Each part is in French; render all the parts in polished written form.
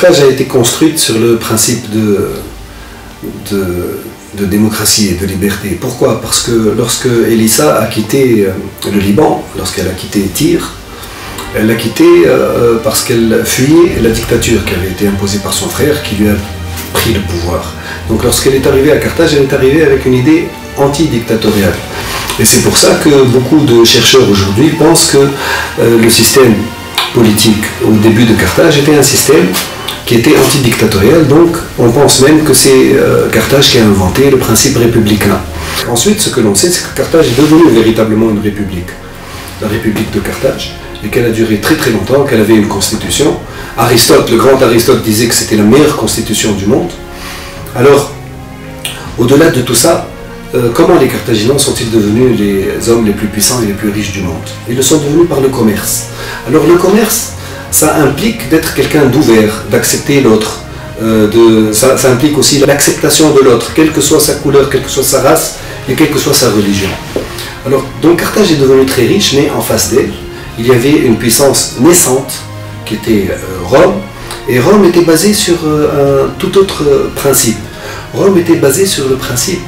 Carthage a été construite sur le principe de démocratie et de liberté. Pourquoi? Parce que lorsque Elissa a quitté le Liban, lorsqu'elle a quitté Tyr, elle l'a quitté parce qu'elle fuyait la dictature qui avait été imposée par son frère, qui lui a pris le pouvoir. Donc lorsqu'elle est arrivée à Carthage, elle est arrivée avec une idée anti-dictatoriale. Et c'est pour ça que beaucoup de chercheurs aujourd'hui pensent que le système politique au début de Carthage était un système qui était antidictatorial, donc on pense même que c'est Carthage qui a inventé le principe républicain. Ensuite, ce que l'on sait, c'est que Carthage est devenue véritablement une république, la République de Carthage, et qu'elle a duré très très longtemps, qu'elle avait une constitution. Aristote, le grand Aristote, disait que c'était la meilleure constitution du monde. Alors, au-delà de tout ça, comment les Carthaginois sont-ils devenus les hommes les plus puissants et les plus riches du monde? Ils le sont devenus par le commerce. Alors le commerce, ça implique d'être quelqu'un d'ouvert, d'accepter l'autre. Ça implique aussi l'acceptation de l'autre, quelle que soit sa couleur, quelle que soit sa race et quelle que soit sa religion. Alors, donc Carthage est devenue très riche, mais en face d'elle, il y avait une puissance naissante qui était Rome, et Rome était basée sur un tout autre principe. Rome était basée sur le principe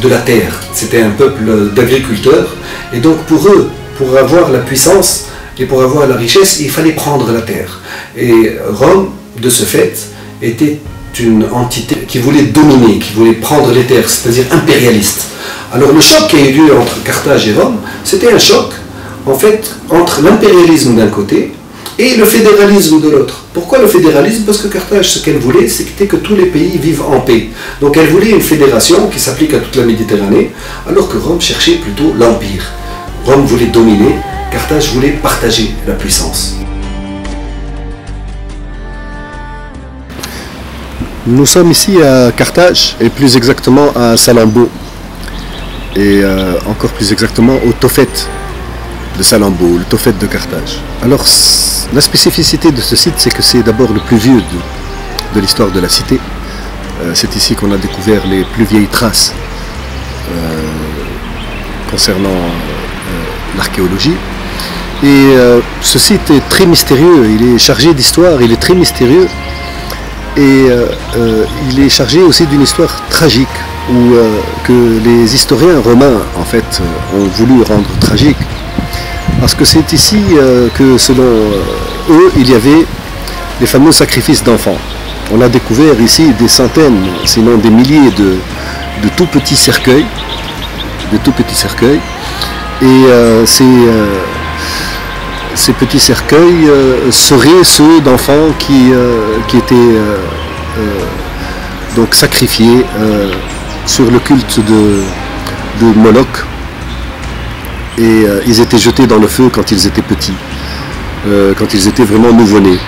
de la terre. C'était un peuple d'agriculteurs, et donc pour eux, pour avoir la puissance et pour avoir la richesse, il fallait prendre la terre. Et Rome, de ce fait, était une entité qui voulait dominer, qui voulait prendre les terres, c'est-à-dire impérialiste. Alors le choc qui a eu lieu entre Carthage et Rome, c'était un choc, en fait, entre l'impérialisme d'un côté et le fédéralisme de l'autre. Pourquoi le fédéralisme? Parce que Carthage, ce qu'elle voulait, c'était que tous les pays vivent en paix. Donc elle voulait une fédération qui s'applique à toute la Méditerranée, alors que Rome cherchait plutôt l'empire. Rome voulait dominer, Carthage voulait partager la puissance. Nous sommes ici à Carthage, et plus exactement à Salammbô, et encore plus exactement au Tophet de Salammbô, le Tophet de Carthage. Alors, la spécificité de ce site, c'est que c'est d'abord le plus vieux de l'histoire de la cité. C'est ici qu'on a découvert les plus vieilles traces concernant l'archéologie. Et ce site est très mystérieux, il est chargé d'histoire, il est très mystérieux. Et il est chargé aussi d'une histoire tragique, que les historiens romains, en fait, ont voulu rendre tragique. Parce que c'est ici que, selon eux, il y avait les fameux sacrifices d'enfants. On a découvert ici des centaines, sinon des milliers de tout petits cercueils. Et ces petits cercueils seraient ceux d'enfants qui étaient donc sacrifiés sur le culte de Moloch. Et ils étaient jetés dans le feu quand ils étaient petits, quand ils étaient vraiment nouveau-nés.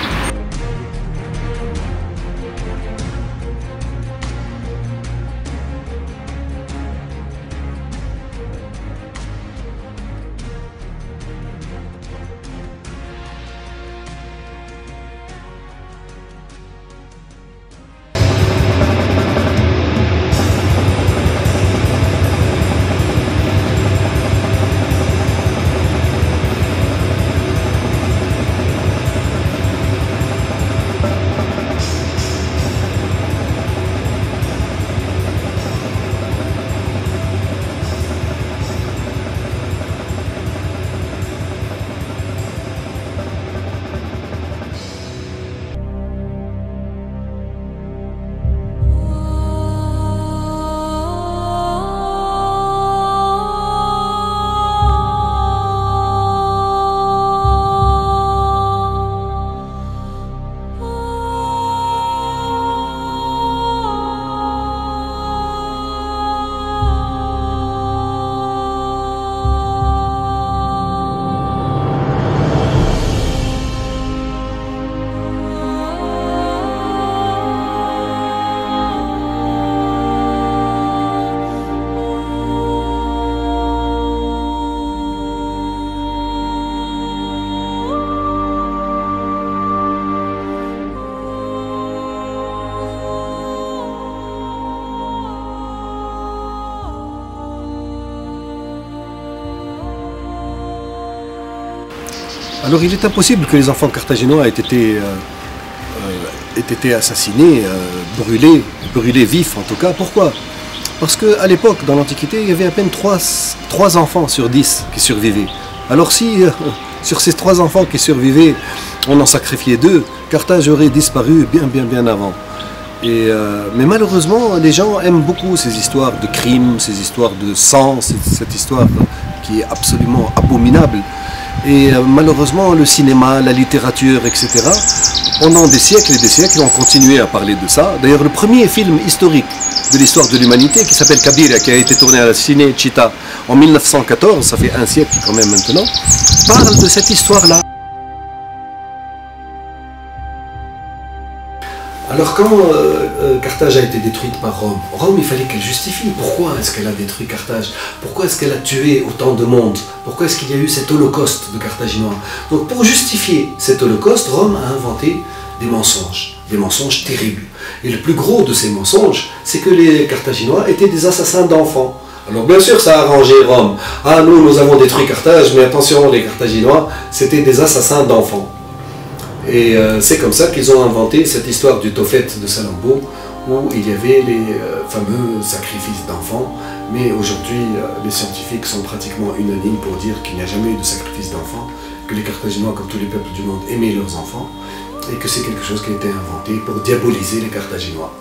Alors il est impossible que les enfants carthaginois aient été ait été assassiné, brûlé vif en tout cas. Pourquoi? Parce qu'à l'époque, dans l'Antiquité, il y avait à peine 3 enfants sur 10 qui survivaient. Alors si sur ces 3 enfants qui survivaient, on en sacrifiait 2, Carthage aurait disparu bien avant. Mais malheureusement, les gens aiment beaucoup ces histoires de crimes, ces histoires de sang, cette histoire qui est absolument abominable. Et malheureusement, le cinéma, la littérature, etc., pendant des siècles et des siècles, ont continué à parler de ça. D'ailleurs, le premier film historique de l'histoire de l'humanité, qui s'appelle Kabira, qui a été tourné à la Cinecittà en 1914, ça fait un siècle quand même maintenant, parle de cette histoire-là. Alors quand Carthage a été détruite par Rome, Rome il fallait qu'elle justifie pourquoi est-ce qu'elle a détruit Carthage, pourquoi est-ce qu'elle a tué autant de monde, pourquoi est-ce qu'il y a eu cet holocauste de Carthaginois. Donc pour justifier cet holocauste, Rome a inventé des mensonges terribles. Et le plus gros de ces mensonges, c'est que les Carthaginois étaient des assassins d'enfants. Alors bien sûr ça a arrangé Rome. Ah nous avons détruit Carthage, mais attention les Carthaginois, c'était des assassins d'enfants. Et c'est comme ça qu'ils ont inventé cette histoire du Tophet de Salammbô, où il y avait les fameux sacrifices d'enfants. Mais aujourd'hui, les scientifiques sont pratiquement unanimes pour dire qu'il n'y a jamais eu de sacrifice d'enfants, que les Carthaginois, comme tous les peuples du monde, aimaient leurs enfants, et que c'est quelque chose qui a été inventé pour diaboliser les Carthaginois.